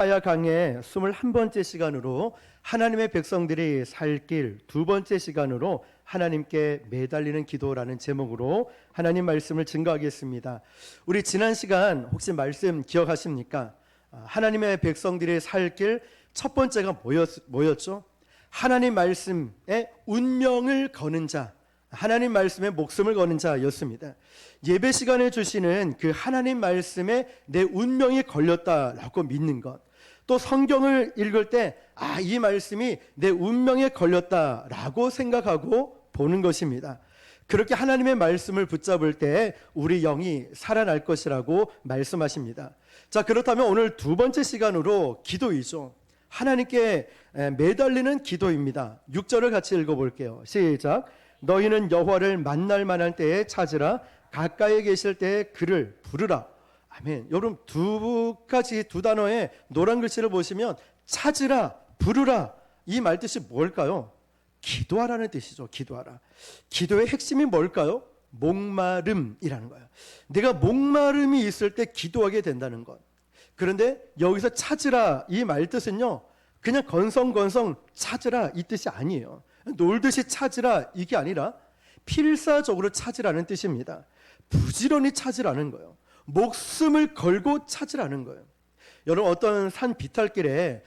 이사야 강의 21번째 시간으로 하나님의 백성들이 살 길, 두 번째 시간으로 하나님께 매달리는 기도라는 제목으로 하나님 말씀을 증거하겠습니다. 우리 지난 시간 혹시 말씀 기억하십니까? 하나님의 백성들이 살 길 첫 번째가 뭐였죠? 하나님 말씀에 운명을 거는 자, 하나님 말씀에 목숨을 거는 자였습니다. 예배 시간에 주시는 그 하나님 말씀에 내 운명이 걸렸다라고 믿는 것, 또 성경을 읽을 때 이 말씀이 내 운명에 걸렸다라고 생각하고 보는 것입니다. 그렇게 하나님의 말씀을 붙잡을 때 우리 영이 살아날 것이라고 말씀하십니다. 자, 그렇다면 오늘 두 번째 시간으로 기도이죠. 하나님께 매달리는 기도입니다. 6절을 같이 읽어볼게요. 시작. 너희는 여호와를 만날 만한 때에 찾으라. 가까이 계실 때에 그를 부르라. 아멘. 여러분 두 단어의 노란 글씨를 보시면 찾으라, 부르라, 이 말뜻이 뭘까요? 기도하라는 뜻이죠. 기도하라. 기도의 핵심이 뭘까요? 목마름이라는 거예요. 내가 목마름이 있을 때 기도하게 된다는 것. 그런데 여기서 찾으라 이 말뜻은요, 그냥 건성건성 찾으라 이 뜻이 아니에요. 놀듯이 찾으라 이게 아니라 필사적으로 찾으라는 뜻입니다. 부지런히 찾으라는 거예요. 목숨을 걸고 찾으라는 거예요. 여러분, 어떤 산 비탈길에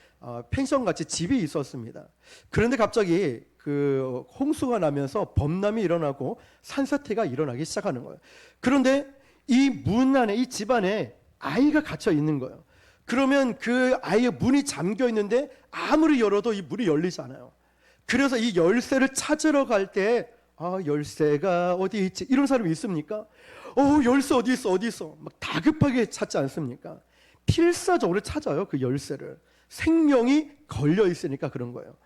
펜션같이 집이 있었습니다. 그런데 갑자기 그 홍수가 나면서 범람이 일어나고 산사태가 일어나기 시작하는 거예요. 그런데 이 문 안에, 이 집 안에 아이가 갇혀 있는 거예요. 그러면 그 아이의 문이 잠겨 있는데 아무리 열어도 이 문이 열리지 않아요. 그래서 이 열쇠를 찾으러 갈 때 열쇠가 어디 있지? 이런 사람이 있습니까? 열쇠 어디 있어? 막 다급하게 찾지 않습니까? 필사적으로 찾아요, 그 열쇠를. 생명이 걸려 있으니까 그런 거예요.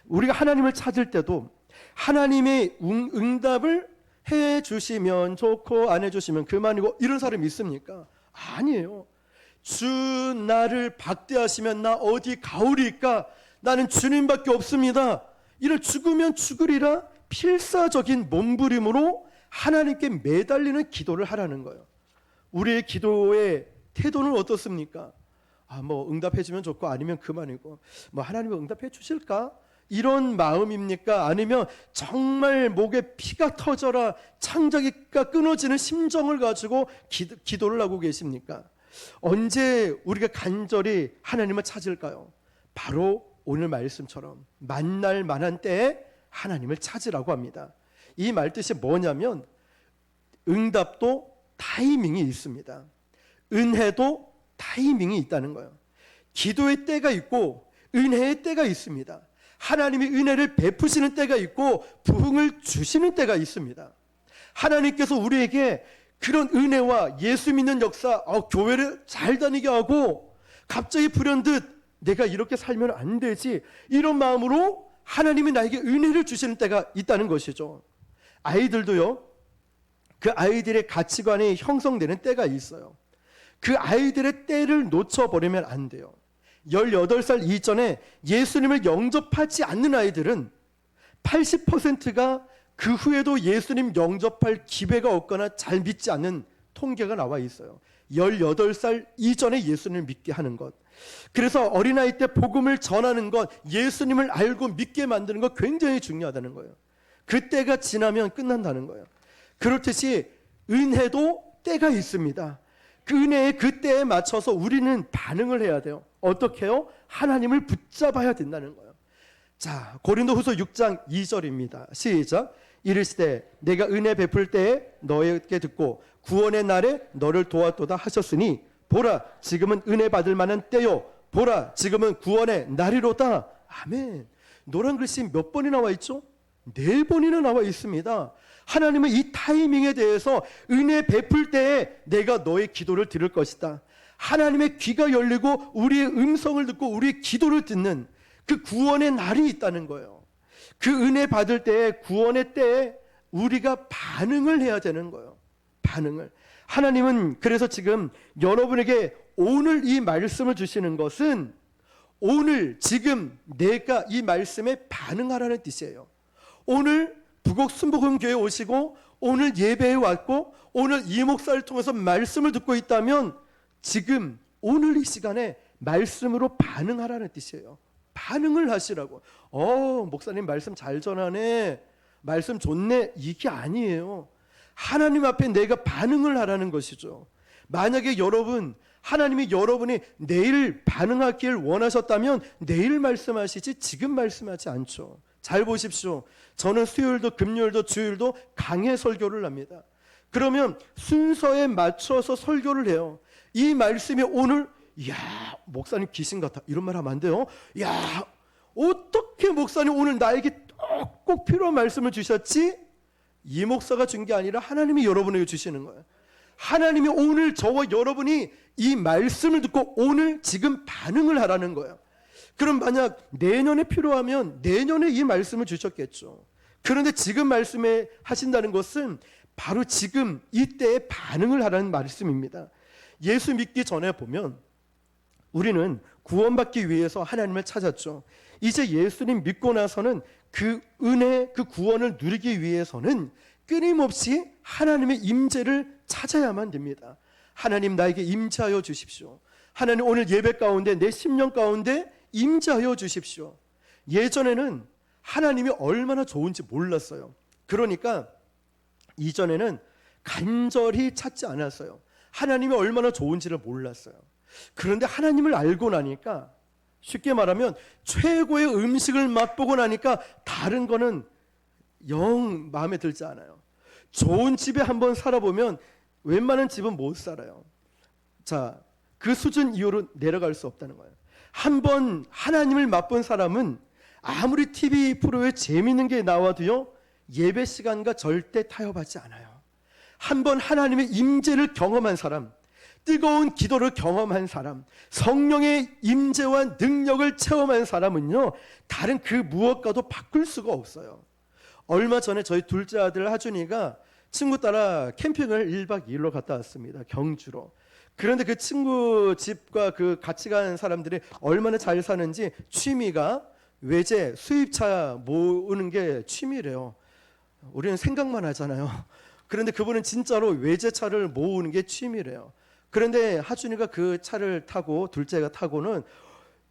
우리가 하나님을 찾을 때도 하나님의 응답을 해 주시면 좋고 안 해 주시면 그만이고 이런 사람이 있습니까? 아니에요. 주 나를 박대하시면 나 어디 가오리까? 나는 주님밖에 없습니다. 이를 죽으면 죽으리라 필사적인 몸부림으로 하나님께 매달리는 기도를 하라는 거예요. 우리의 기도의 태도는 어떻습니까? 응답해 주면 좋고 아니면 그만이고, 하나님은 응답해 주실까? 이런 마음입니까? 아니면 정말 목에 피가 터져라 창자기가 끊어지는 심정을 가지고 기도를 하고 계십니까? 언제 우리가 간절히 하나님을 찾을까요? 바로 오늘 말씀처럼 만날 만한 때에 하나님을 찾으라고 합니다. 이 말뜻이 뭐냐면 응답도 타이밍이 있습니다. 은혜도 타이밍이 있다는 거예요. 기도의 때가 있고 은혜의 때가 있습니다. 하나님이 은혜를 베푸시는 때가 있고 부흥을 주시는 때가 있습니다. 하나님께서 우리에게 그런 은혜와 예수 믿는 역사, 교회를 잘 다니게 하고 갑자기 불현듯 내가 이렇게 살면 안 되지, 이런 마음으로 하나님이 나에게 은혜를 주시는 때가 있다는 것이죠. 아이들도요, 그 아이들의 가치관이 형성되는 때가 있어요. 그 아이들의 때를 놓쳐버리면 안 돼요. 18살 이전에 예수님을 영접하지 않는 아이들은 80%가 그 후에도 예수님 영접할 기회가 없거나 잘 믿지 않는 통계가 나와 있어요. 18살 이전에 예수님을 믿게 하는 것. 그래서 어린아이 때 복음을 전하는 것, 예수님을 알고 믿게 만드는 것 굉장히 중요하다는 거예요. 그 때가 지나면 끝난다는 거예요. 그렇듯이 은혜도 때가 있습니다. 그 은혜의 그 때에 맞춰서 우리는 반응을 해야 돼요. 어떻게 해요? 하나님을 붙잡아야 된다는 거예요. 자, 고린도후서 6장 2절입니다. 시작. 이르시되 내가 은혜 베풀 때에 너에게 듣고 구원의 날에 너를 도왔도다 하셨으니 보라 지금은 은혜 받을 만한 때요, 보라 지금은 구원의 날이로다. 아멘. 노란 글씨 몇 번이 나와 있죠? 4번이나 나와 있습니다. 하나님은 이 타이밍에 대해서 은혜 베풀 때에 내가 너의 기도를 들을 것이다. 하나님의 귀가 열리고 우리의 음성을 듣고 우리의 기도를 듣는 그 구원의 날이 있다는 거예요. 그 은혜 받을 때에, 구원의 때에 우리가 반응을 해야 되는 거예요. 반응을. 하나님은 그래서 지금 여러분에게 오늘 이 말씀을 주시는 것은 오늘 지금 내가 이 말씀에 반응하라는 뜻이에요. 오늘 부곡 순복음교회에 오시고 오늘 예배에 왔고 오늘 이 목사를 통해서 말씀을 듣고 있다면 지금 오늘 이 시간에 말씀으로 반응하라는 뜻이에요. 반응을 하시라고. 목사님 말씀 잘 전하네, 말씀 좋네, 이게 아니에요. 하나님 앞에 내가 반응을 하라는 것이죠. 만약에 하나님이 여러분이 내일 반응하길 원하셨다면 내일 말씀하시지 지금 말씀하지 않죠. 잘 보십시오. 저는 수요일도 금요일도 주일도 강해 설교를 합니다. 그러면 순서에 맞춰서 설교를 해요. 이 말씀이 오늘 목사님 귀신 같아 이런 말 하면 안 돼요. 어떻게 목사님 오늘 나에게 꼭 필요한 말씀을 주셨지? 이 목사가 준 게 아니라 하나님이 여러분에게 주시는 거예요. 하나님이 오늘 저와 여러분이 이 말씀을 듣고 오늘 지금 반응을 하라는 거예요. 그럼 만약 내년에 필요하면 내년에 이 말씀을 주셨겠죠. 그런데 지금 말씀에 하신다는 것은 바로 지금 이때에 반응을 하라는 말씀입니다. 예수 믿기 전에 보면 우리는 구원받기 위해서 하나님을 찾았죠. 이제 예수님 믿고 나서는 그 은혜, 그 구원을 누리기 위해서는 끊임없이 하나님의 임재를 찾아야만 됩니다. 하나님 나에게 임재하여 주십시오. 하나님 오늘 예배 가운데 내 심령 가운데 임재하여 주십시오. 예전에는 하나님이 얼마나 좋은지 몰랐어요. 그러니까 이전에는 간절히 찾지 않았어요. 하나님이 얼마나 좋은지를 몰랐어요. 그런데 하나님을 알고 나니까, 쉽게 말하면 최고의 음식을 맛보고 나니까 다른 거는 영 마음에 들지 않아요. 좋은 집에 한번 살아보면 웬만한 집은 못 살아요. 자, 그 수준 이후로 내려갈 수 없다는 거예요. 한번 하나님을 맛본 사람은 아무리 TV 프로에 재미있는 게 나와도요, 예배 시간과 절대 타협하지 않아요. 한번 하나님의 임재를 경험한 사람, 뜨거운 기도를 경험한 사람, 성령의 임재와 능력을 체험한 사람은요, 다른 그 무엇과도 바꿀 수가 없어요. 얼마 전에 저희 둘째 아들 하준이가 친구 따라 캠핑을 1박 2일로 갔다 왔습니다. 경주로. 그런데 그 친구 집과 그 같이 간 사람들이 얼마나 잘 사는지 취미가 외제 수입차 모으는 게 취미래요. 우리는 생각만 하잖아요. 그런데 그분은 진짜로 외제차를 모으는 게 취미래요. 그런데 하준이가 그 차를 타고, 둘째가 타고는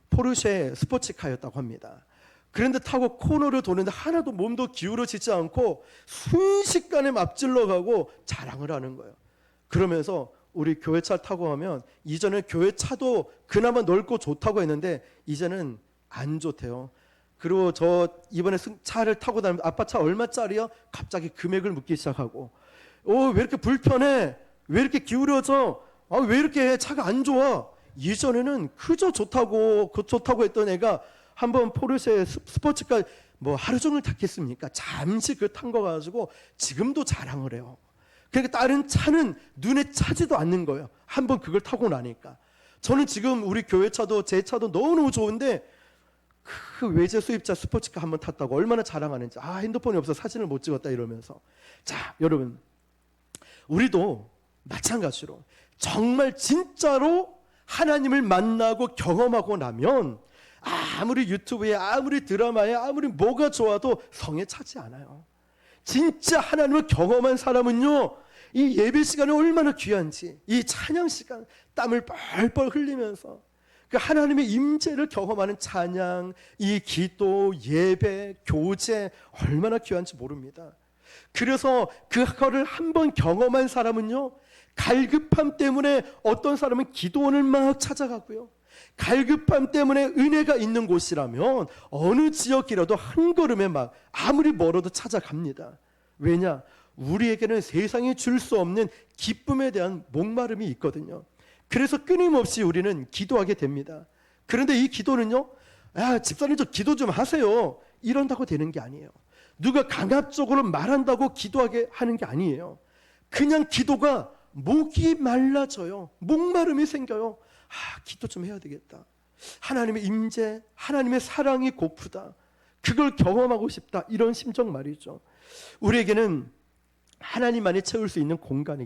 포르쉐 스포츠카였다고 합니다. 그런데 타고 코너를 도는데 하나도 몸도 기울어지지 않고 순식간에 앞질러 가고 자랑을 하는 거예요. 그러면서 우리 교회차 타고 가면, 이전에 교회차도 그나마 넓고 좋다고 했는데 이제는 안 좋대요. 그리고 저 이번에 차를 타고 다니면서 아빠 차 얼마짜리요? 갑자기 금액을 묻기 시작하고, 왜 이렇게 불편해? 왜 이렇게 기울어져? 왜 이렇게 차가 안 좋아? 이전에는 그저 좋다고 했던 애가 한번 포르쉐 스포츠카 하루 종일 탔겠습니까? 잠시 그 탄 거 가지고 지금도 자랑을 해요. 그러니까 다른 차는 눈에 차지도 않는 거예요. 한번 그걸 타고 나니까. 저는 지금 우리 교회 차도 제 차도 너무너무 좋은데 그 외제 수입차 스포츠카 한번 탔다고 얼마나 자랑하는지. 핸드폰이 없어 사진을 못 찍었다 이러면서. 자, 여러분, 우리도 마찬가지로 정말 진짜로 하나님을 만나고 경험하고 나면 아무리 유튜브에, 아무리 드라마에, 아무리 뭐가 좋아도 성에 차지 않아요. 진짜 하나님을 경험한 사람은요, 이 예배 시간이 얼마나 귀한지, 이 찬양 시간 땀을 뻘뻘 흘리면서 그 하나님의 임재를 경험하는 찬양, 이 기도, 예배, 교제 얼마나 귀한지 모릅니다. 그래서 그거를 한번 경험한 사람은요, 갈급함 때문에 어떤 사람은 기도원을 막 찾아가고요, 갈급함 때문에 은혜가 있는 곳이라면 어느 지역이라도 한 걸음에 막 아무리 멀어도 찾아갑니다. 왜냐? 우리에게는 세상이 줄 수 없는 기쁨에 대한 목마름이 있거든요. 그래서 끊임없이 우리는 기도하게 됩니다. 그런데 이 기도는요, 집사님 저 기도 좀 하세요, 이런다고 되는 게 아니에요. 누가 강압적으로 말한다고 기도하게 하는 게 아니에요. 그냥 기도가 목이 말라져요. 목마름이 생겨요. 기도 좀 해야 되겠다. 하나님의 임재, 하나님의 사랑이 고프다. 그걸 경험하고 싶다. 이런 심정 말이죠. 우리에게는 하나님만이 채울 수 있는 공간이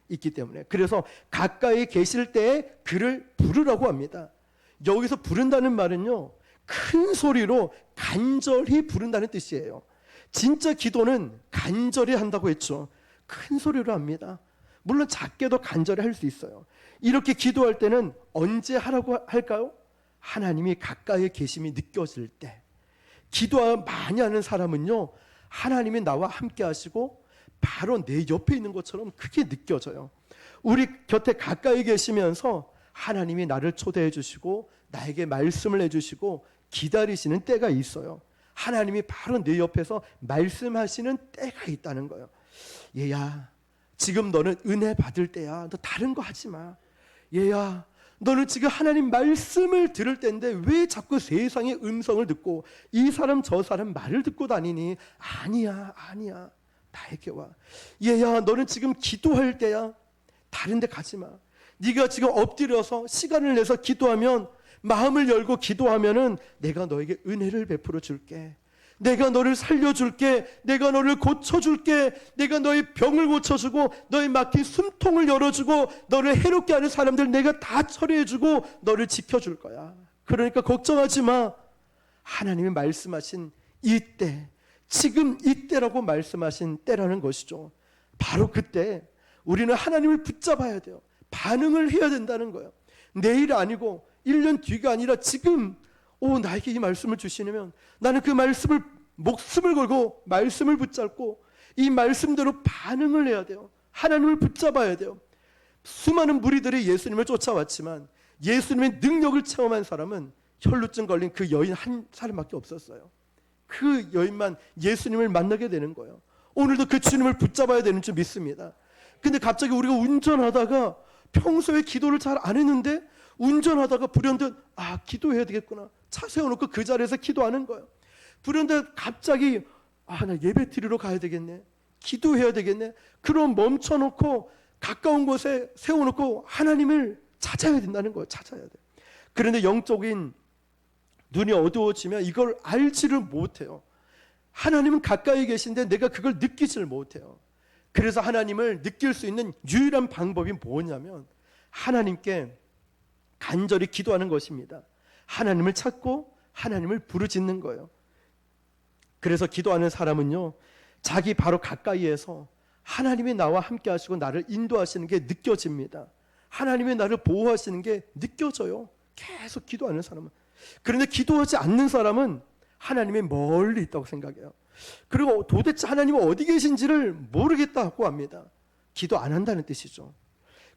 있기 때문에 그래서 가까이 계실 때에 그를 부르라고 합니다. 여기서 부른다는 말은요, 큰 소리로 간절히 부른다는 뜻이에요. 진짜 기도는 간절히 한다고 했죠. 큰 소리로 합니다. 물론 작게도 간절히 할 수 있어요. 이렇게 기도할 때는 언제 하라고 할까요? 하나님이 가까이에 계심이 느껴질 때. 기도 많이 하는 사람은요, 하나님이 나와 함께 하시고 바로 내 옆에 있는 것처럼 그게 느껴져요. 우리 곁에 가까이 계시면서 하나님이 나를 초대해 주시고 나에게 말씀을 해주시고 기다리시는 때가 있어요. 하나님이 바로 내 옆에서 말씀하시는 때가 있다는 거예요. 얘야, 지금 너는 은혜 받을 때야. 너 다른 거 하지 마. 얘야, 너는 지금 하나님 말씀을 들을 때인데 왜 자꾸 세상의 음성을 듣고 이 사람 저 사람 말을 듣고 다니니? 아니야, 아니야. 나에게 와. 얘야, 너는 지금 기도할 때야. 다른 데 가지 마. 네가 지금 엎드려서 시간을 내서 기도하면, 마음을 열고 기도하면은 내가 너에게 은혜를 베풀어 줄게. 내가 너를 살려줄게. 내가 너를 고쳐줄게. 내가 너의 병을 고쳐주고 너의 막힌 숨통을 열어주고 너를 해롭게 하는 사람들 내가 다 처리해주고 너를 지켜줄 거야. 그러니까 걱정하지 마. 하나님이 말씀하신 이때, 지금 이때라고 말씀하신 때라는 것이죠. 바로 그때 우리는 하나님을 붙잡아야 돼요. 반응을 해야 된다는 거예요. 내일 아니고 1년 뒤가 아니라 지금 나에게 이 말씀을 주시면 나는 그 말씀을 목숨을 걸고 말씀을 붙잡고 이 말씀대로 반응을 해야 돼요. 하나님을 붙잡아야 돼요. 수많은 무리들이 예수님을 쫓아왔지만 예수님의 능력을 체험한 사람은 혈루증 걸린 그 여인 한 사람밖에 없었어요. 그 여인만 예수님을 만나게 되는 거예요. 오늘도 그 주님을 붙잡아야 되는 줄 믿습니다. 근데 갑자기 우리가 운전하다가 평소에 기도를 잘 안 했는데 운전하다가 불현듯 기도해야 되겠구나. 차 세워놓고 그 자리에서 기도하는 거예요. 불현듯 갑자기 나 예배 드리러 가야 되겠네. 기도해야 되겠네. 그럼 멈춰놓고 가까운 곳에 세워놓고 하나님을 찾아야 된다는 거예요. 찾아야 돼. 그런데 영적인 눈이 어두워지면 이걸 알지를 못해요. 하나님은 가까이 계신데 내가 그걸 느끼지를 못해요. 그래서 하나님을 느낄 수 있는 유일한 방법이 뭐냐면 하나님께 간절히 기도하는 것입니다. 하나님을 찾고 하나님을 부르짖는 거예요. 그래서 기도하는 사람은요, 자기 바로 가까이에서 하나님이 나와 함께 하시고 나를 인도하시는 게 느껴집니다. 하나님이 나를 보호하시는 게 느껴져요. 계속 기도하는 사람은. 그런데 기도하지 않는 사람은 하나님이 멀리 있다고 생각해요. 그리고 도대체 하나님이 어디 계신지를 모르겠다고 합니다. 기도 안 한다는 뜻이죠.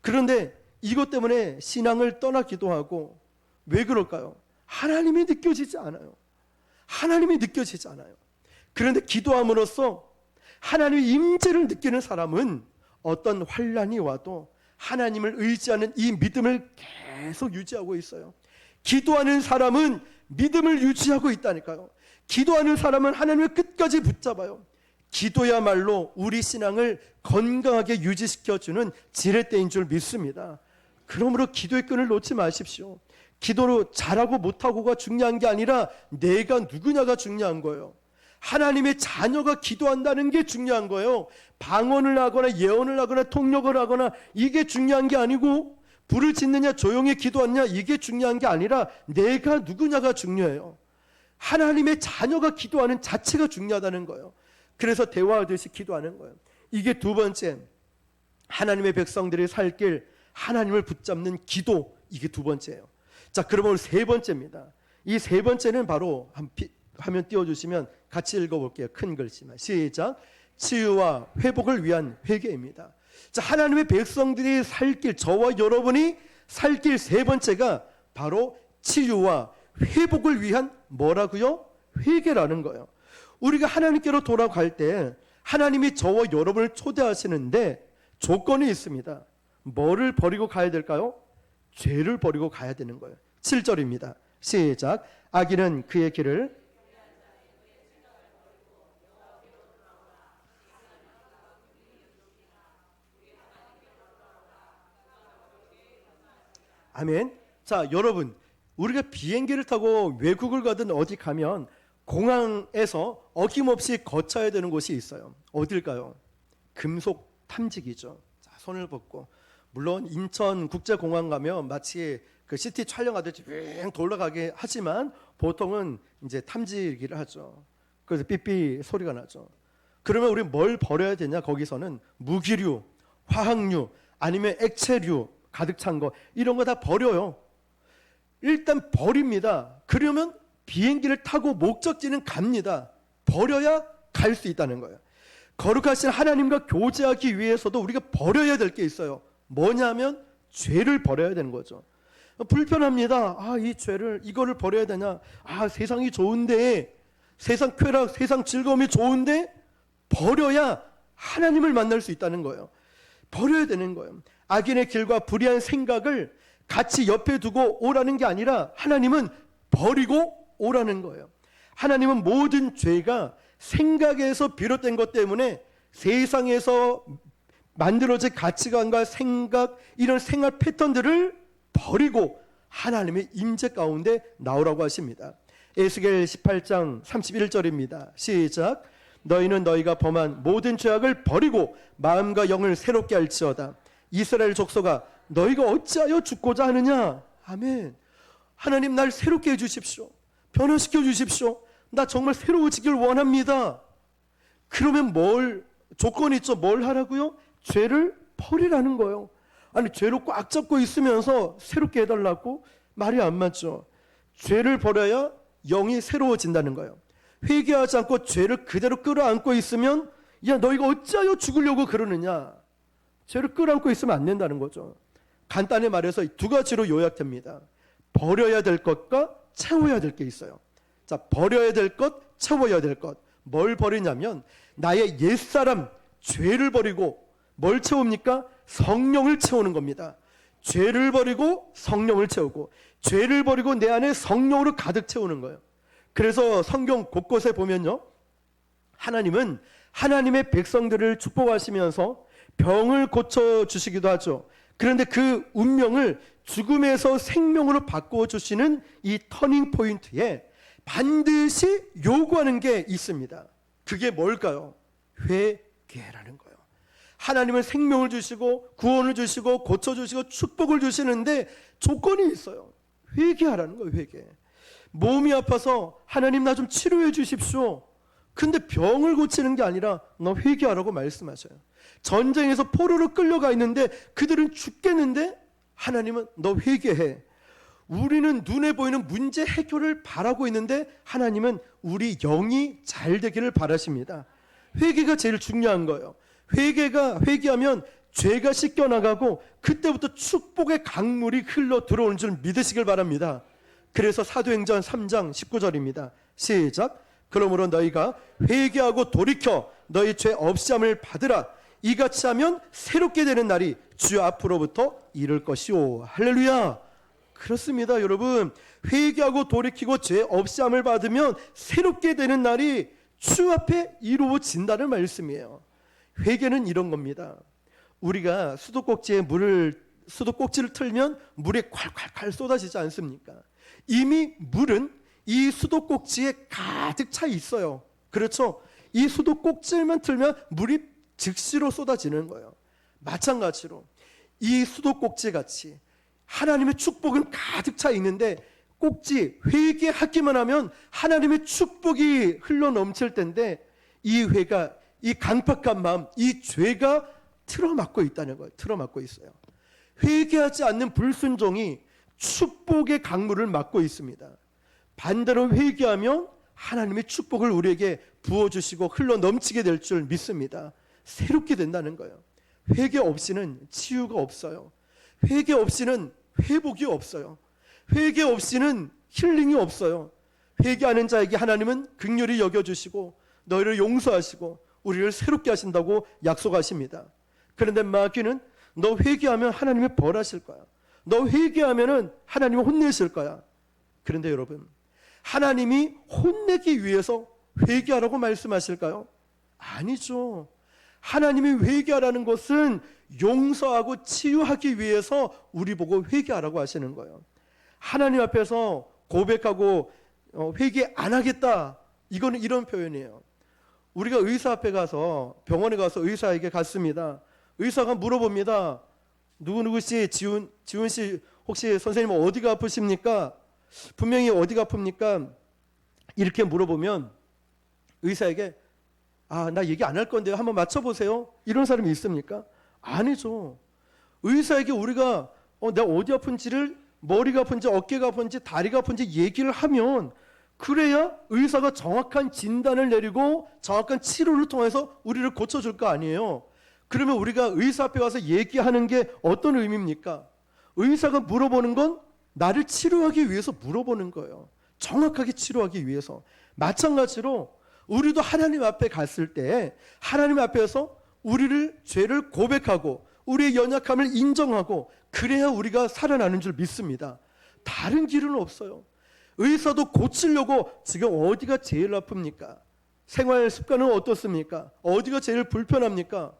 그런데 이것 때문에 신앙을 떠나기도 하고, 왜 그럴까요? 하나님이 느껴지지 않아요. 하나님이 느껴지지 않아요. 그런데 기도함으로써 하나님의 임재를 느끼는 사람은 어떤 환난이 와도 하나님을 의지하는 이 믿음을 계속 유지하고 있어요. 기도하는 사람은 믿음을 유지하고 있다니까요. 기도하는 사람은 하나님을 끝까지 붙잡아요. 기도야말로 우리 신앙을 건강하게 유지시켜주는 지렛대인 줄 믿습니다. 그러므로 기도의 끈을 놓지 마십시오. 기도로 잘하고 못하고가 중요한 게 아니라 내가 누구냐가 중요한 거예요. 하나님의 자녀가 기도한다는 게 중요한 거예요. 방언을 하거나 예언을 하거나 통역을 하거나 이게 중요한 게 아니고, 불을 짓느냐 조용히 기도하느냐 이게 중요한 게 아니라 내가 누구냐가 중요해요. 하나님의 자녀가 기도하는 자체가 중요하다는 거예요. 그래서 대화하듯이 기도하는 거예요. 이게 두 번째, 하나님의 백성들이 살 길 하나님을 붙잡는 기도, 이게 두 번째예요. 자, 그러면 세 번째입니다. 이 세 번째는 바로 화면 띄워주시면 같이 읽어볼게요. 큰 글씨만. 시작. 치유와 회복을 위한 회개입니다. 자, 하나님의 백성들이 살 길, 저와 여러분이 살 길 세 번째가 바로 치유와 회복을 위한 뭐라고요? 회개라는 거예요. 우리가 하나님께로 돌아갈 때 하나님이 저와 여러분을 초대하시는데 조건이 있습니다. 뭐를 버리고 가야 될까요? 죄를 버리고 가야 되는 거예요. 7절입니다. 시작. 악인은 그의 길을 아멘. 자, 여러분, 우리가 비행기를 타고 외국을 가든 어디 가면 공항에서 어김없이 거쳐야 되는 곳이 있어요. 어딜까요? 금속 탐지기죠. 자, 손을 벗고, 물론 인천국제공항 가면 마치 그 CT 촬영하듯이 윙 돌아가게 하지만 보통은 이제 탐지기를 하죠. 그래서 삐삐 소리가 나죠. 그러면 우리 뭘 버려야 되냐? 거기서는 무기류, 화학류, 아니면 액체류, 가득 찬 거 이런 거 다 버려요. 일단 버립니다. 그러면 비행기를 타고 목적지는 갑니다. 버려야 갈 수 있다는 거예요. 거룩하신 하나님과 교제하기 위해서도 우리가 버려야 될 게 있어요. 뭐냐면 죄를 버려야 되는 거죠. 불편합니다. 이 죄를 이거를 버려야 되냐? 세상이 좋은데, 세상 쾌락, 세상 즐거움이 좋은데 버려야 하나님을 만날 수 있다는 거예요. 버려야 되는 거예요. 악인의 길과 불의한 생각을 같이 옆에 두고 오라는 게 아니라 하나님은 버리고 오라는 거예요. 하나님은 모든 죄가 생각에서 비롯된 것 때문에 세상에서 만들어진 가치관과 생각, 이런 생활 패턴들을 버리고 하나님의 임재 가운데 나오라고 하십니다. 에스겔 18장 31절입니다. 시작. 너희는 너희가 범한 모든 죄악을 버리고 마음과 영을 새롭게 할지어다. 이스라엘 족속아, 너희가 어찌하여 죽고자 하느냐? 아멘. 하나님, 날 새롭게 해주십시오. 변화시켜 주십시오. 나 정말 새로워지길 원합니다. 그러면 조건이 있죠. 뭘 하라고요? 죄를 버리라는 거예요. 아니, 죄로 꽉 잡고 있으면서 새롭게 해달라고? 말이 안 맞죠. 죄를 버려야 영이 새로워진다는 거예요. 회개하지 않고 죄를 그대로 끌어안고 있으면, 야, 너희가 어찌하여 죽으려고 그러느냐? 죄를 끌어안고 있으면 안 된다는 거죠. 간단히 말해서 두 가지로 요약됩니다. 버려야 될 것과 채워야 될 게 있어요. 자, 버려야 될 것, 채워야 될 것. 뭘 버리냐면 나의 옛사람 죄를 버리고 뭘 채웁니까? 성령을 채우는 겁니다. 죄를 버리고 성령을 채우고, 죄를 버리고 내 안에 성령으로 가득 채우는 거예요. 그래서 성경 곳곳에 보면요, 하나님은 하나님의 백성들을 축복하시면서 병을 고쳐주시기도 하죠. 그런데 그 운명을 죽음에서 생명으로 바꿔주시는 이 터닝 포인트에 반드시 요구하는 게 있습니다. 그게 뭘까요? 회개라는 거예요. 하나님은 생명을 주시고 구원을 주시고 고쳐주시고 축복을 주시는데 조건이 있어요. 회개하라는 거예요. 회개. 몸이 아파서 하나님 나 좀 치료해 주십시오. 근데 병을 고치는 게 아니라 너 회개하라고 말씀하셔요. 전쟁에서 포로로 끌려가 있는데 그들은 죽겠는데 하나님은 너 회개해. 우리는 눈에 보이는 문제 해결을 바라고 있는데 하나님은 우리 영이 잘 되기를 바라십니다. 회개가 제일 중요한 거예요. 회개하면 죄가 씻겨나가고 그때부터 축복의 강물이 흘러 들어오는 줄 믿으시길 바랍니다. 그래서 사도행전 3장 19절입니다. 시작. 그러므로 너희가 회개하고 돌이켜 너희 죄 없이함을 받으라. 이같이 하면 새롭게 되는 날이 주 앞으로부터 이를 것이오. 할렐루야. 그렇습니다, 여러분. 회개하고 돌이키고 죄 없이함을 받으면 새롭게 되는 날이 주 앞에 이루어진다는 말씀이에요. 회개는 이런 겁니다. 우리가 수도꼭지를 틀면 물이 콸콸콸 쏟아지지 않습니까? 이미 물은 이 수도꼭지에 가득 차 있어요. 그렇죠? 이 수도꼭지만 틀면 물이 즉시로 쏟아지는 거예요. 마찬가지로 이 수도꼭지 같이 하나님의 축복은 가득 차 있는데 꼭지 회개하기만 하면 하나님의 축복이 흘러 넘칠 텐데 이 회가, 이 강팍한 마음, 이 죄가 틀어막고 있다는 거예요. 틀어막고 있어요. 회개하지 않는 불순종이 축복의 강물을 막고 있습니다. 반대로 회개하면 하나님의 축복을 우리에게 부어주시고 흘러 넘치게 될 줄 믿습니다. 새롭게 된다는 거예요. 회개 없이는 치유가 없어요. 회개 없이는 회복이 없어요. 회개 없이는 힐링이 없어요. 회개하는 자에게 하나님은 긍휼히 여겨주시고 너희를 용서하시고 우리를 새롭게 하신다고 약속하십니다. 그런데 마귀는 너 회개하면 하나님이 벌하실 거야. 너 회개하면 하나님이 혼내실 거야. 그런데 여러분, 하나님이 혼내기 위해서 회개하라고 말씀하실까요? 아니죠. 하나님이 회개하라는 것은 용서하고 치유하기 위해서 우리 보고 회개하라고 하시는 거예요. 하나님 앞에서 고백하고 회개 안 하겠다, 이거는 이런 표현이에요. 우리가 의사 앞에 가서, 병원에 가서 의사에게 갔습니다. 의사가 물어봅니다. 누구누구씨, 지훈씨 혹시 선생님 어디가 아프십니까? 분명히 어디가 아픕니까? 이렇게 물어보면 의사에게 나 얘기 안 할 건데요, 한번 맞춰보세요, 이런 사람이 있습니까? 아니죠. 의사에게 우리가 내가 어디 아픈지를, 머리가 아픈지 어깨가 아픈지 다리가 아픈지 얘기를 하면 그래야 의사가 정확한 진단을 내리고 정확한 치료를 통해서 우리를 고쳐줄 거 아니에요. 그러면 우리가 의사 앞에 와서 얘기하는 게 어떤 의미입니까? 의사가 물어보는 건 나를 치료하기 위해서 물어보는 거예요. 정확하게 치료하기 위해서. 마찬가지로 우리도 하나님 앞에 갔을 때 하나님 앞에서 우리를 죄를 고백하고 우리의 연약함을 인정하고 그래야 우리가 살아나는 줄 믿습니다. 다른 길은 없어요. 의사도 고치려고 지금 어디가 제일 아픕니까? 생활 습관은 어떻습니까? 어디가 제일 불편합니까?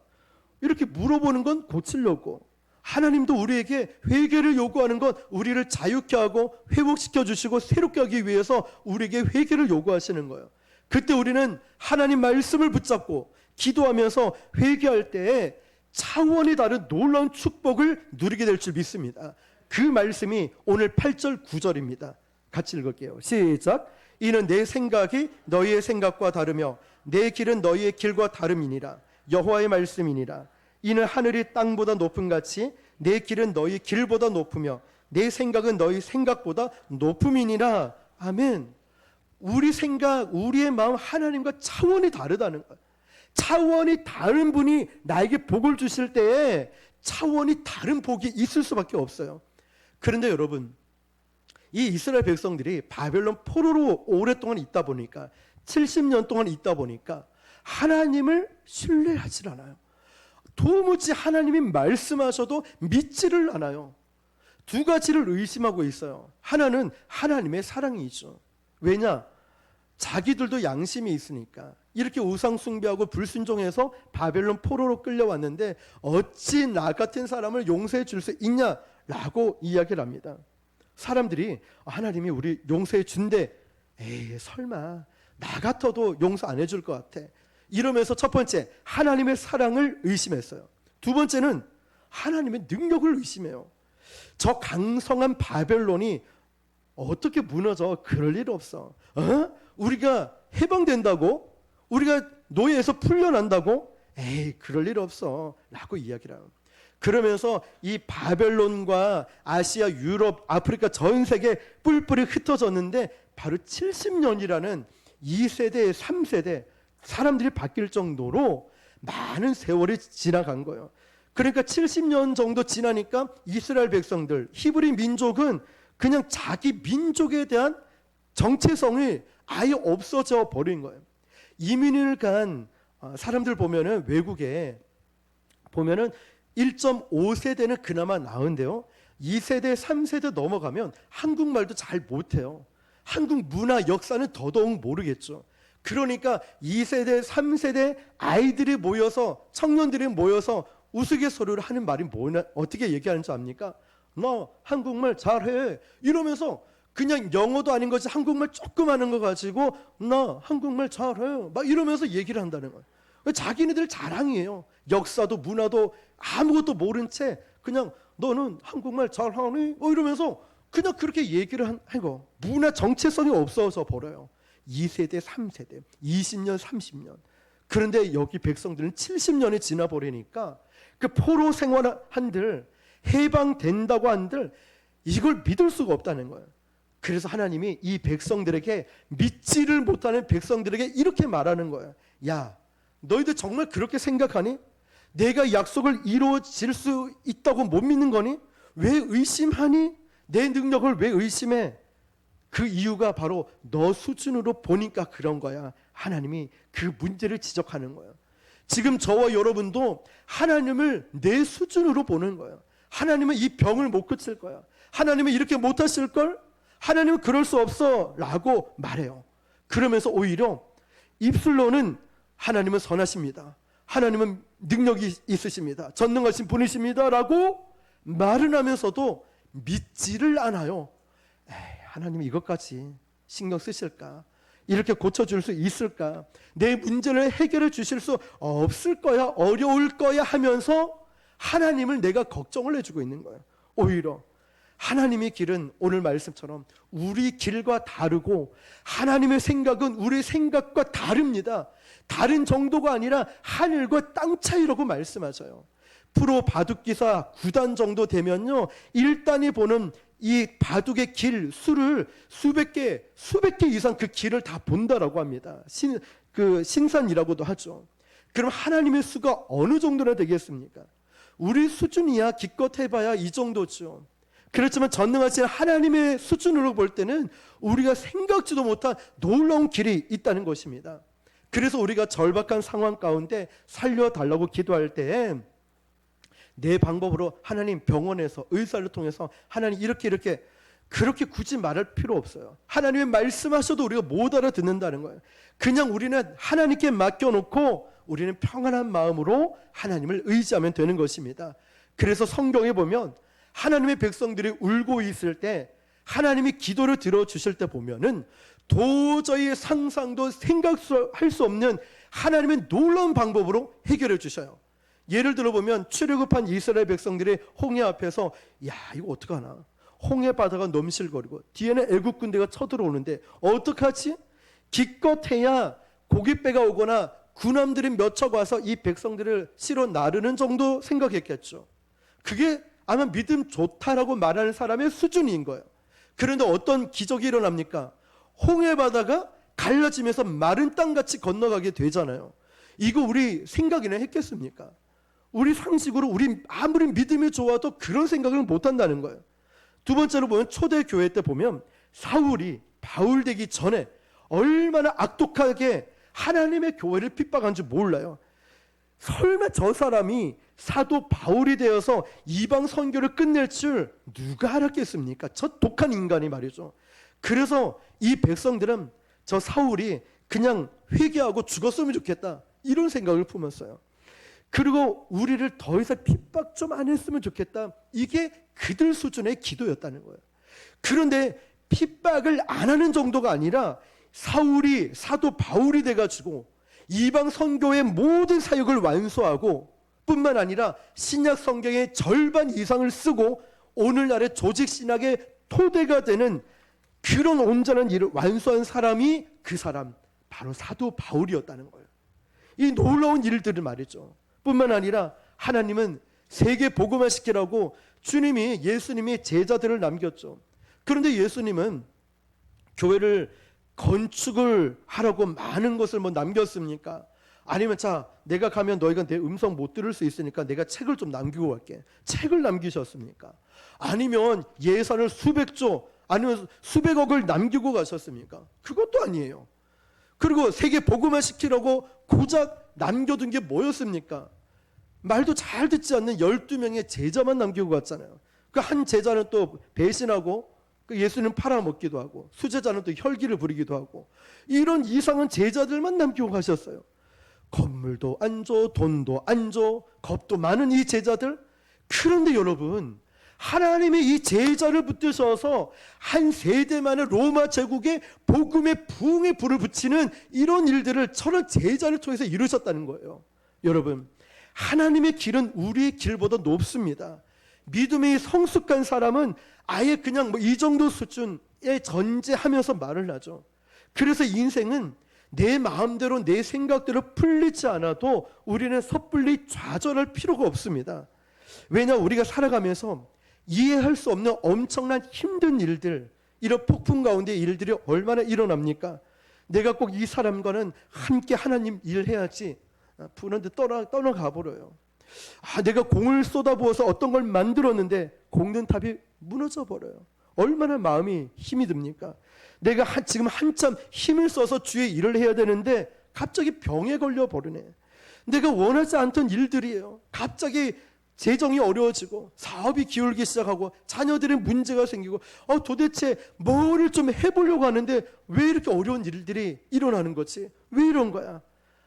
이렇게 물어보는 건 고치려고. 하나님도 우리에게 회개를 요구하는 건 우리를 자유케 하고 회복시켜 주시고 새롭게 하기 위해서 우리에게 회개를 요구하시는 거예요. 그때 우리는 하나님 말씀을 붙잡고 기도하면서 회개할 때에 차원이 다른 놀라운 축복을 누리게 될 줄 믿습니다. 그 말씀이 오늘 8절 9절입니다. 같이 읽을게요. 시작. 이는 내 생각이 너희의 생각과 다르며 내 길은 너희의 길과 다름이니라. 여호와의 말씀이니라. 이는 하늘이 땅보다 높음 같이 내 길은 너희 길보다 높으며 내 생각은 너희 생각보다 높음이니라. 아멘. 우리 생각, 우리의 마음 하나님과 차원이 다르다는 거예요. 차원이 다른 분이 나에게 복을 주실 때에 차원이 다른 복이 있을 수밖에 없어요. 그런데 여러분, 이 이스라엘 백성들이 바벨론 포로로 오랫동안 있다 보니까 70년 동안 있다 보니까 하나님을 신뢰하지 않아요. 도무지 하나님이 말씀하셔도 믿지를 않아요. 두 가지를 의심하고 있어요. 하나는 하나님의 사랑이죠. 왜냐? 자기들도 양심이 있으니까. 이렇게 우상 숭배하고 불순종해서 바벨론 포로로 끌려왔는데 어찌 나 같은 사람을 용서해 줄 수 있냐라고 이야기를 합니다. 사람들이 하나님이 우리 용서해 준대. 에이 설마 나 같아도 용서 안 해줄 것 같아. 이러면서 첫 번째 하나님의 사랑을 의심했어요. 두 번째는 하나님의 능력을 의심해요. 저 강성한 바벨론이 어떻게 무너져? 그럴 일 없어. 우리가 해방된다고? 우리가 노예에서 풀려난다고? 에이 그럴 일 없어 라고 이야기를 해요. 그러면서 이 바벨론과 아시아, 유럽, 아프리카 전 세계 뿔뿔이 흩어졌는데 바로 70년이라는 2세대, 3세대 사람들이 바뀔 정도로 많은 세월이 지나간 거예요. 그러니까 70년 정도 지나니까 이스라엘 백성들, 히브리 민족은 그냥 자기 민족에 대한 정체성이 아예 없어져 버린 거예요. 이민을 간 사람들 보면은 외국에 보면은 1.5세대는 그나마 나은데요. 2세대, 3세대 넘어가면 한국말도 잘 못해요. 한국 문화, 역사는 더더욱 모르겠죠. 그러니까 2세대, 3세대 아이들이 모여서, 청년들이 모여서 우스갯소리를 하는 말이 뭐냐, 어떻게 얘기하는지 압니까? 너 한국말 잘해 이러면서 그냥 영어도 아닌 것이 한국말 조금 하는 거 가지고 나 한국말 잘해 막 이러면서 얘기를 한다는 거예요. 자기네들 자랑이에요. 역사도 문화도 아무것도 모른 채 그냥 너는 한국말 잘하니 이러면서 그냥 그렇게 얘기를 하고 문화 정체성이 없어져 버려요. 2세대, 3세대, 20년, 30년. 그런데 여기 백성들은 70년이 지나 버리니까 그 포로 생활한들, 해방된다고 한들 이걸 믿을 수가 없다는 거예요. 그래서 하나님이 이 백성들에게, 믿지를 못하는 백성들에게 이렇게 말하는 거예요. 야, 너희들 정말 그렇게 생각하니? 내가 약속을 이루어질 수 있다고 못 믿는 거니? 왜 의심하니? 내 능력을 왜 의심해? 그 이유가 바로 너 수준으로 보니까 그런 거야. 하나님이 그 문제를 지적하는 거예요. 지금 저와 여러분도 하나님을 내 수준으로 보는 거예요. 하나님은 이 병을 못 고칠 거야. 하나님은 이렇게 못 하실 걸? 하나님은 그럴 수 없어 라고 말해요. 그러면서 오히려 입술로는 하나님은 선하십니다. 하나님은 능력이 있으십니다. 전능하신 분이십니다 라고 말은 하면서도 믿지를 않아요. 에이, 하나님이 이것까지 신경 쓰실까? 이렇게 고쳐줄 수 있을까? 내 문제를 해결해 주실 수 없을 거야, 어려울 거야 하면서 하나님을 내가 걱정을 해주고 있는 거예요. 오히려 하나님의 길은 오늘 말씀처럼 우리 길과 다르고 하나님의 생각은 우리 생각과 다릅니다. 다른 정도가 아니라 하늘과 땅 차이라고 말씀하셔요. 프로 바둑기사 9단 정도 되면요, 1단이 보는 이 바둑의 길 수를 수백 개 이상 그 길을 다 본다라고 합니다. 신산이라고도 하죠. 그럼 하나님의 수가 어느 정도나 되겠습니까? 우리 수준이야 기껏 해봐야 이 정도죠. 그렇지만 전능하신 하나님의 수준으로 볼 때는 우리가 생각지도 못한 놀라운 길이 있다는 것입니다. 그래서 우리가 절박한 상황 가운데 살려달라고 기도할 때 내 방법으로 하나님, 병원에서 의사를 통해서 하나님 이렇게 그렇게 굳이 말할 필요 없어요. 하나님의 말씀하셔도 우리가 못 알아듣는다는 거예요. 그냥 우리는 하나님께 맡겨놓고 우리는 평안한 마음으로 하나님을 의지하면 되는 것입니다. 그래서 성경에 보면 하나님의 백성들이 울고 있을 때 하나님이 기도를 들어주실 때 보면은 도저히 상상도 생각할 수 없는 하나님의 놀라운 방법으로 해결해 주셔요. 예를 들어 보면 출애굽한 이스라엘 백성들이 홍해 앞에서 야 이거 어떡하나, 홍해 바다가 넘실거리고 뒤에는 애국 군대가 쳐들어오는데 어떡하지? 기껏해야 고깃배가 오거나 군함들이 몇 척 와서 이 백성들을 실어 나르는 정도 생각했겠죠. 그게 아마 믿음 좋다라고 말하는 사람의 수준인 거예요. 그런데 어떤 기적이 일어납니까? 홍해 바다가 갈라지면서 마른 땅같이 건너가게 되잖아요. 이거 우리 생각이나 했겠습니까? 우리 상식으로 우리 아무리 믿음이 좋아도 그런 생각을 못한다는 거예요. 두 번째로 보면 초대교회 때 보면 사울이 바울 되기 전에 얼마나 악독하게 하나님의 교회를 핍박한 줄 몰라요. 설마 저 사람이 사도 바울이 되어서 이방 선교를 끝낼 줄 누가 알았겠습니까? 저 독한 인간이 말이죠. 그래서 이 백성들은 저 사울이 그냥 회개하고 죽었으면 좋겠다 이런 생각을 품었어요. 그리고 우리를 더 이상 핍박 좀 안 했으면 좋겠다, 이게 그들 수준의 기도였다는 거예요. 그런데 핍박을 안 하는 정도가 아니라 사울이 사도 바울이 돼가지고 이방 선교의 모든 사역을 완수하고 뿐만 아니라 신약 성경의 절반 이상을 쓰고 오늘날의 조직 신학의 토대가 되는 그런 온전한 일을 완수한 사람이 그 사람 바로 사도 바울이었다는 거예요. 이 놀라운 일들을 말이죠. 뿐만 아니라 하나님은 세계 복음화 시키라고 예수님이 제자들을 남겼죠. 그런데 예수님은 교회를 건축을 하라고 많은 것을 남겼습니까? 아니면 자 내가 가면 너희가 내 음성 못 들을 수 있으니까 내가 책을 좀 남기고 갈게, 책을 남기셨습니까? 아니면 예산을 수백조 아니면 수백억을 남기고 가셨습니까? 그것도 아니에요. 그리고 세계 복음화 시키라고 고작 남겨둔 게 뭐였습니까? 말도 잘 듣지 않는 12명의 제자만 남기고 갔잖아요. 그 한 제자는 또 배신하고 예수님 팔아먹기도 하고 수제자는 또 혈기를 부리기도 하고 이런 이상한 제자들만 남기고 가셨어요. 건물도 안 줘, 돈도 안 줘, 겁도 많은 이 제자들. 그런데 여러분, 하나님이 이 제자를 붙드셔서 한 세대만의 로마 제국의 복음의 부흥의 불을 붙이는 이런 일들을 저런 제자를 통해서 이루셨다는 거예요. 여러분, 하나님의 길은 우리의 길보다 높습니다. 믿음이 성숙한 사람은 아예 그냥 이 정도 수준에 전제하면서 말을 하죠. 그래서 인생은 내 마음대로 내 생각대로 풀리지 않아도 우리는 섣불리 좌절할 필요가 없습니다. 왜냐, 우리가 살아가면서 이해할 수 없는 엄청난 힘든 일들, 이런 폭풍 가운데 일들이 얼마나 일어납니까? 내가 꼭 이 사람과는 함께 하나님 일해야지 부는데 떠나가 버려요. 내가 공을 쏟아부어서 어떤 걸 만들었는데 공든탑이 무너져 버려요. 얼마나 마음이 힘이 듭니까? 내가 지금 한참 힘을 써서 주의 일을 해야 되는데 갑자기 병에 걸려 버리네. 내가 원하지 않던 일들이에요. 갑자기 재정이 어려워지고 사업이 기울기 시작하고 자녀들의 문제가 생기고 도대체 뭐를 좀 해보려고 하는데 왜 이렇게 어려운 일들이 일어나는 거지? 왜 이런 거야?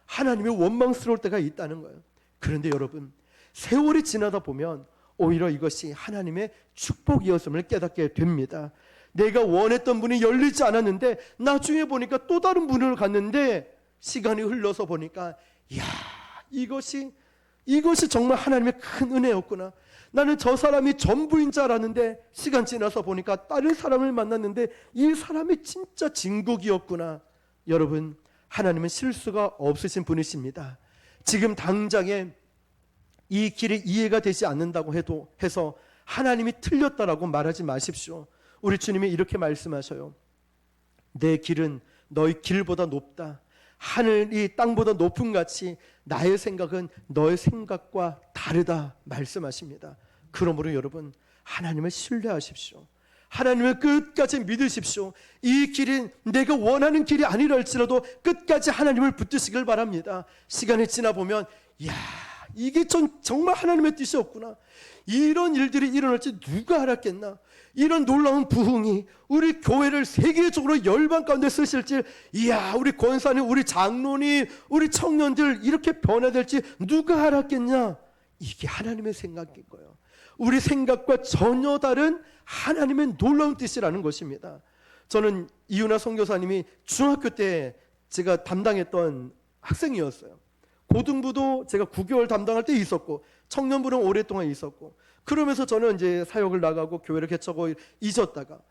하나님이 원망스러울 때가 있다는 거예요. 그런데 여러분, 세월이 지나다 보면 오히려 이것이 하나님의 축복이었음을 깨닫게 됩니다. 내가 원했던 문이 열리지 않았는데 나중에 보니까 또 다른 문을 갔는데 시간이 흘러서 보니까 이것이 정말 하나님의 큰 은혜였구나. 나는 저 사람이 전부인 줄 알았는데 시간 지나서 보니까 다른 사람을 만났는데 이 사람이 진짜 진국이었구나. 여러분, 하나님은 실수가 없으신 분이십니다. 지금 당장에 이 길이 이해가 되지 않는다고 해서 하나님이 틀렸다라고 말하지 마십시오. 우리 주님이 이렇게 말씀하셔요. 내 길은 너희 길보다 높다. 하늘이 땅보다 높은 같이 나의 생각은 너의 생각과 다르다 말씀하십니다. 그러므로 여러분, 하나님을 신뢰하십시오. 하나님을 끝까지 믿으십시오. 이 길이 내가 원하는 길이 아니라 할지라도 끝까지 하나님을 붙드시길 바랍니다. 시간이 지나 보면 이게 정말 하나님의 뜻이었구나. 이런 일들이 일어날지 누가 알았겠나. 이런 놀라운 부흥이 우리 교회를 세계적으로 열방 가운데 쓰실지, 우리 권사님, 우리 장로님, 우리 청년들 이렇게 변화될지 누가 알았겠냐. 이게 하나님의 생각인 거예요. 우리 생각과 전혀 다른 하나님의 놀라운 뜻이라는 것입니다. 저는 이윤아 선교사님이 중학교 때 제가 담당했던 학생이었어요. 고등부도 제가 9개월 담당할 때 있었고, 청년부는 오랫동안 있었고, 그러면서 저는 이제 사역을 나가고 교회를 개척하고 잊었다가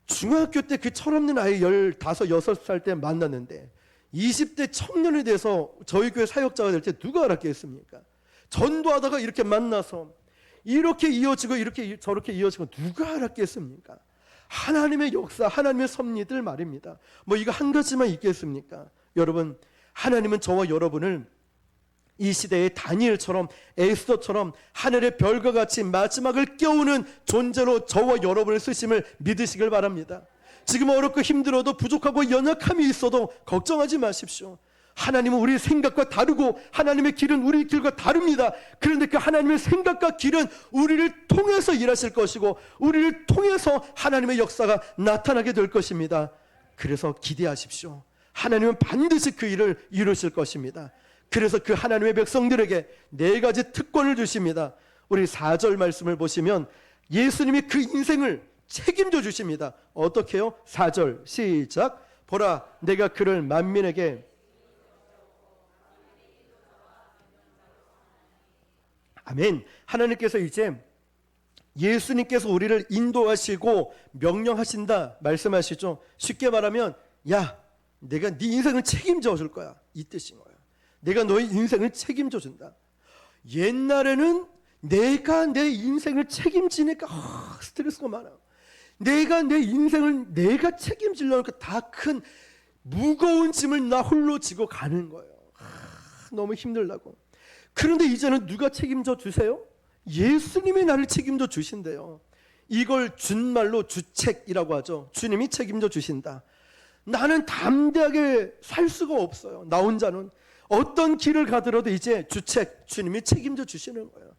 중학교 때 그 철없는 아이 15, 6살 때 만났는데 20대 청년이 돼서 저희 교회 사역자가 될 때 누가 알았겠습니까? 전도하다가 이렇게 만나서 이렇게 이어지고 이렇게 저렇게 이어지고 누가 알았겠습니까? 하나님의 역사, 하나님의 섭리들 말입니다. 이거 한 가지만 있겠습니까? 여러분, 하나님은 저와 여러분을 이 시대의 다니엘처럼, 에스더처럼 하늘의 별과 같이 마지막을 깨우는 존재로 저와 여러분을 쓰심을 믿으시길 바랍니다. 지금 어렵고 힘들어도 부족하고 연약함이 있어도 걱정하지 마십시오. 하나님은 우리의 생각과 다르고 하나님의 길은 우리 길과 다릅니다. 그런데 그 하나님의 생각과 길은 우리를 통해서 일하실 것이고 우리를 통해서 하나님의 역사가 나타나게 될 것입니다. 그래서 기대하십시오. 하나님은 반드시 그 일을 이루실 것입니다. 그래서 그 하나님의 백성들에게 4가지 특권을 주십니다. 우리 4절 말씀을 보시면 예수님이 그 인생을 책임져 주십니다. 어떻게 해요? 4절 시작. 보라, 내가 그를 만민에게 아멘. 하나님께서 이제 예수님께서 우리를 인도하시고 명령하신다 말씀하시죠. 쉽게 말하면 내가 네 인생을 책임져 줄 거야, 이 뜻인 거야. 내가 너의 인생을 책임져 준다. 옛날에는 내가 내 인생을 책임지니까 스트레스가 많아. 내가 내 인생을 내가 책임지려니까 다 큰 무거운 짐을 나 홀로 지고 가는 거예요. 너무 힘들다고. 그런데 이제는 누가 책임져 주세요? 예수님이 나를 책임져 주신대요. 이걸 준말로 주책이라고 하죠. 주님이 책임져 주신다. 나는 담대하게 살 수가 없어요. 나 혼자는 어떤 길을 가더라도 이제 주책, 주님이 책임져 주시는 거예요.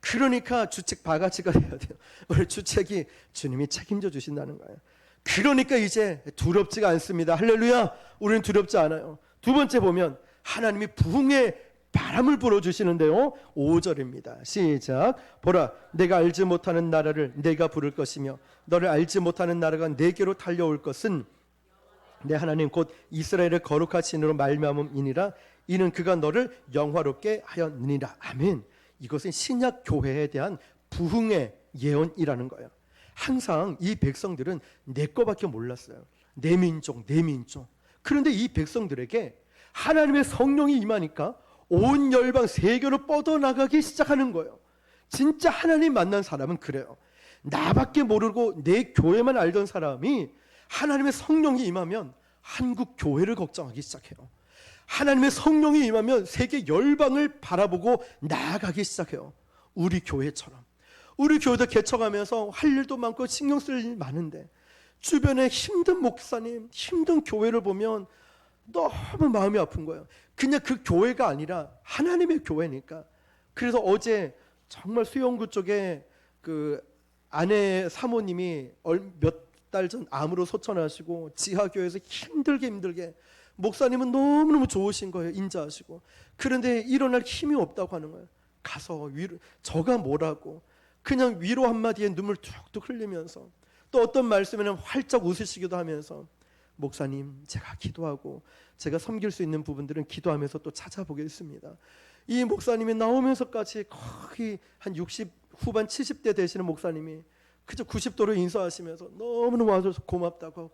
그러니까 주책 바가지가 돼야 돼요. 우리 주책이 주님이 책임져 주신다는 거예요. 그러니까 이제 두렵지가 않습니다. 할렐루야. 우리는 두렵지 않아요. 두 번째 보면 하나님이 부흥의 바람을 불어주시는데요. 5절입니다. 시작. 보라, 내가 알지 못하는 나라를 내가 부를 것이며 너를 알지 못하는 나라가 내게로 달려올 것은 내 하나님 곧 이스라엘의 거룩하신으로 말미암음이니라. 이는 그가 너를 영화롭게 하였느니라. 아멘. 이것은 신약 교회에 대한 부흥의 예언이라는 거예요. 항상 이 백성들은 내 거밖에 몰랐어요. 내 민족. 그런데 이 백성들에게 하나님의 성령이 임하니까 온 열방 세계로 뻗어나가기 시작하는 거예요. 진짜 하나님 만난 사람은 그래요. 나밖에 모르고 내 교회만 알던 사람이 하나님의 성령이 임하면 한국 교회를 걱정하기 시작해요. 하나님의 성령이 임하면 세계 열방을 바라보고 나아가기 시작해요. 우리 교회처럼. 우리 교회도 개척하면서 할 일도 많고 신경 쓸 일 많은데 주변에 힘든 목사님, 힘든 교회를 보면 너무 마음이 아픈 거예요. 그냥 그 교회가 아니라 하나님의 교회니까. 그래서 어제 정말 수영구 쪽에 그 아내 사모님이 몇 달 전 암으로 소천하시고 지하교회에서 힘들게 목사님은 너무너무 좋으신 거예요. 인자하시고. 그런데 일어날 힘이 없다고 하는 거예요. 가서 위로, 저가 뭐라고 그냥 위로 한마디에 눈물 툭툭 흘리면서 또 어떤 말씀에는 활짝 웃으시기도 하면서 목사님, 제가 기도하고 제가 섬길 수 있는 부분들은 기도하면서 또 찾아보겠습니다. 이 목사님이 나오면서까지 거의 한 60 후반 70대 되시는 목사님이 그저 90도로 인사하시면서 너무너무 와줘서 고맙다고.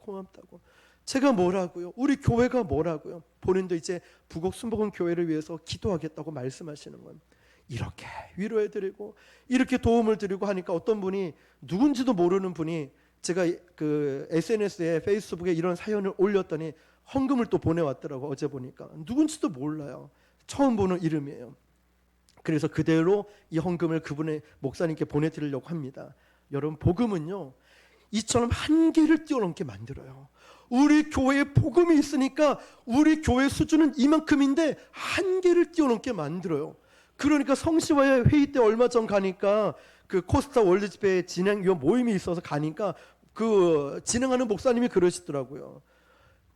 제가 뭐라고요? 우리 교회가 뭐라고요? 본인도 이제 부곡 순복음 교회를 위해서 기도하겠다고 말씀하시는 건 이렇게 위로해드리고 이렇게 도움을 드리고 하니까 어떤 분이, 누군지도 모르는 분이, 제가 그 SNS에 페이스북에 이런 사연을 올렸더니 헌금을 또 보내왔더라고. 어제 보니까 누군지도 몰라요. 처음 보는 이름이에요. 그래서 그대로 이 헌금을 그분의 목사님께 보내드리려고 합니다. 여러분, 복음은요 이처럼 한계를 뛰어넘게 만들어요. 우리 교회에 복음이 있으니까 우리 교회 수준은 이만큼인데 한계를 뛰어넘게 만들어요. 그러니까 성시와의 회의 때 얼마 전 가니까 그 코스타 월드 집회 진행위원 모임이 있어서 가니까 그 진행하는 목사님이 그러시더라고요.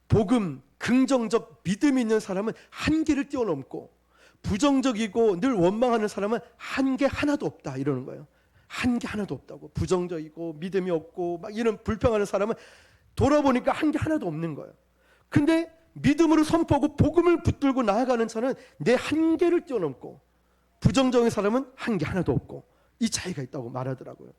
복음, 긍정적 믿음이 있는 사람은 한계를 뛰어넘고, 부정적이고 늘 원망하는 사람은 한계 하나도 없다, 이러는 거예요. 한계 하나도 없다고. 부정적이고 믿음이 없고 막 이런 불평하는 사람은 돌아보니까 한계 하나도 없는 거예요. 근데 믿음으로 선포하고 복음을 붙들고 나아가는 자는 내 한계를 뛰어넘고, 부정적인 사람은 한계 하나도 없고, 이 차이가 있다고 말하더라고요.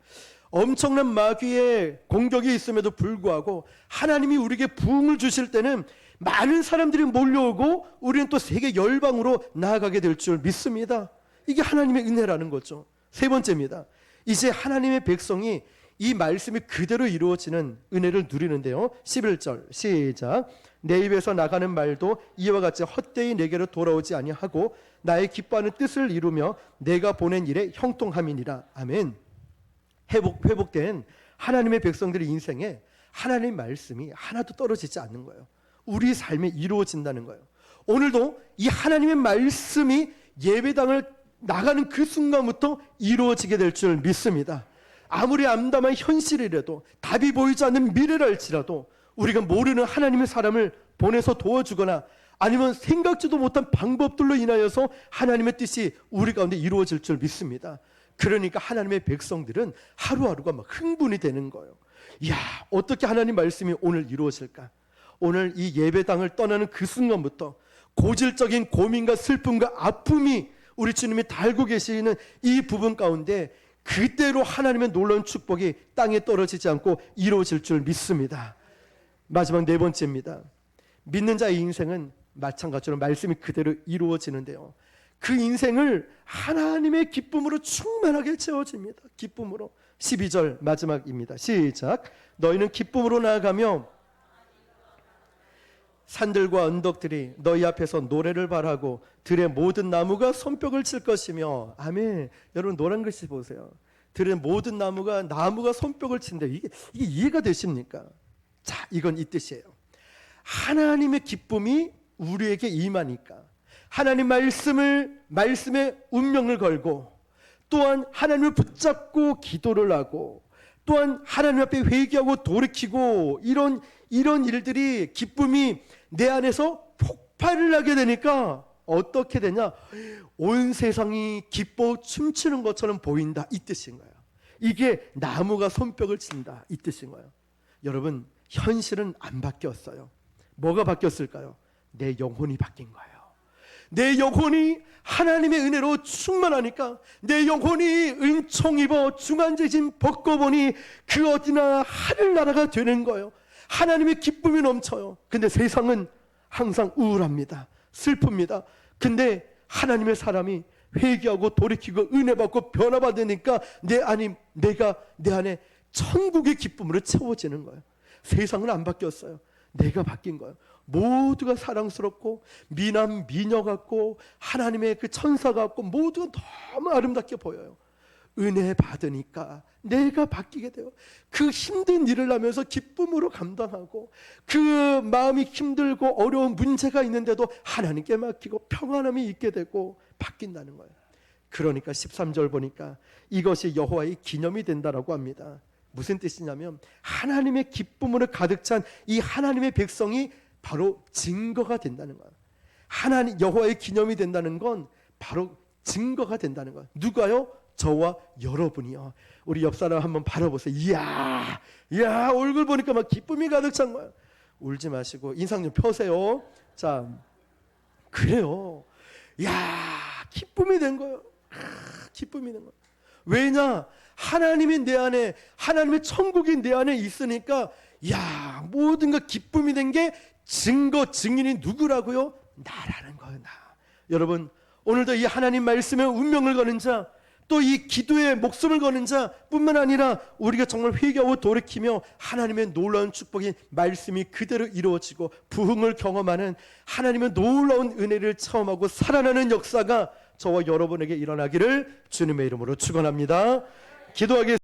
엄청난 마귀의 공격이 있음에도 불구하고 하나님이 우리에게 부흥을 주실 때는 많은 사람들이 몰려오고 우리는 또 세계 열방으로 나아가게 될 줄 믿습니다. 이게 하나님의 은혜라는 거죠. 세 번째입니다. 이제 하나님의 백성이 이 말씀이 그대로 이루어지는 은혜를 누리는데요. 11절 시작. 내 입에서 나가는 말도 이와 같이 헛되이 내게로 돌아오지 아니하고 나의 기뻐하는 뜻을 이루며 내가 보낸 일에 형통함이니라. 아멘. 회복된 하나님의 백성들의 인생에 하나님의 말씀이 하나도 떨어지지 않는 거예요. 우리 삶에 이루어진다는 거예요. 오늘도 이 하나님의 말씀이 예배당을 나가는 그 순간부터 이루어지게 될 줄 믿습니다. 아무리 암담한 현실이라도, 답이 보이지 않는 미래랄지라도 우리가 모르는 하나님의 사람을 보내서 도와주거나 아니면 생각지도 못한 방법들로 인하여서 하나님의 뜻이 우리 가운데 이루어질 줄 믿습니다. 그러니까 하나님의 백성들은 하루하루가 막 흥분이 되는 거예요. 이야, 어떻게 하나님 말씀이 오늘 이루어질까? 오늘 이 예배당을 떠나는 그 순간부터 고질적인 고민과 슬픔과 아픔이 우리 주님이 달고 계시는 이 부분 가운데 그대로 하나님의 놀라운 축복이 땅에 떨어지지 않고 이루어질 줄 믿습니다. 마지막 네 번째입니다. 믿는 자의 인생은 마찬가지로 말씀이 그대로 이루어지는데요, 그 인생을 하나님의 기쁨으로 충만하게 채워집니다. 기쁨으로. 12절 마지막입니다. 시작. 너희는 기쁨으로 나아가며 산들과 언덕들이 너희 앞에서 노래를 발하고 들의 모든 나무가 손뼉을 칠 것이며. 아멘. 여러분, 노란 글씨 보세요. 들의 모든 나무가 손뼉을 친다. 이게 이해가 되십니까? 자, 이건 이 뜻이에요. 하나님의 기쁨이 우리에게 임하니까 하나님 말씀의 운명을 걸고, 또한 하나님을 붙잡고 기도를 하고, 또한 하나님 앞에 회개하고 돌이키고, 이런 일들이, 기쁨이 내 안에서 폭발을 하게 되니까 어떻게 되냐? 온 세상이 기뻐 춤추는 것처럼 보인다, 이 뜻인 거예요. 이게 나무가 손뼉을 친다, 이 뜻인 거예요. 여러분, 현실은 안 바뀌었어요. 뭐가 바뀌었을까요? 내 영혼이 바뀐 거예요. 내 영혼이 하나님의 은혜로 충만하니까 내 영혼이 은총 입어 중한제진 벗고보니 그 어디나 하늘나라가 되는 거예요. 하나님의 기쁨이 넘쳐요. 근데 세상은 항상 우울합니다. 슬픕니다. 근데 하나님의 사람이 회개하고 돌이키고 은혜 받고 변화받으니까 내 안에 천국의 기쁨으로 채워지는 거예요. 세상은 안 바뀌었어요. 내가 바뀐 거예요. 모두가 사랑스럽고 미남 미녀 같고 하나님의 그 천사 같고 모두가 너무 아름답게 보여요. 은혜 받으니까 내가 바뀌게 돼요. 그 힘든 일을 하면서 기쁨으로 감당하고, 그 마음이 힘들고 어려운 문제가 있는데도 하나님께 맡기고 평안함이 있게 되고 바뀐다는 거예요. 그러니까 13절 보니까 이것이 여호와의 기념이 된다라고 합니다. 무슨 뜻이냐면 하나님의 기쁨으로 가득 찬 이 하나님의 백성이 바로 증거가 된다는 거예요. 하나님 여호와의 기념이 된다는 건 바로 증거가 된다는 거예요. 누가요? 저와 여러분이요. 우리 옆 사람 한번 바라보세요. 이야 얼굴 보니까 막 기쁨이 가득 찬 거예요. 울지 마시고 인상 좀 펴세요. 자, 그래요. 기쁨이 된 거예요. 기쁨이 된 거예요. 왜냐? 하나님이 내 안에, 하나님의 천국이 내 안에 있으니까 모든 것 기쁨이 된 게 증인이 누구라고요? 나라는 거예요. 나. 여러분, 오늘도 이 하나님 말씀에 운명을 거는 자, 또 이 기도에 목숨을 거는 자뿐만 아니라 우리가 정말 회개하고 돌이키며 하나님의 놀라운 축복이 말씀이 그대로 이루어지고 부흥을 경험하는 하나님의 놀라운 은혜를 체험하고 살아나는 역사가 저와 여러분에게 일어나기를 주님의 이름으로 축원합니다. 기도하겠습니다.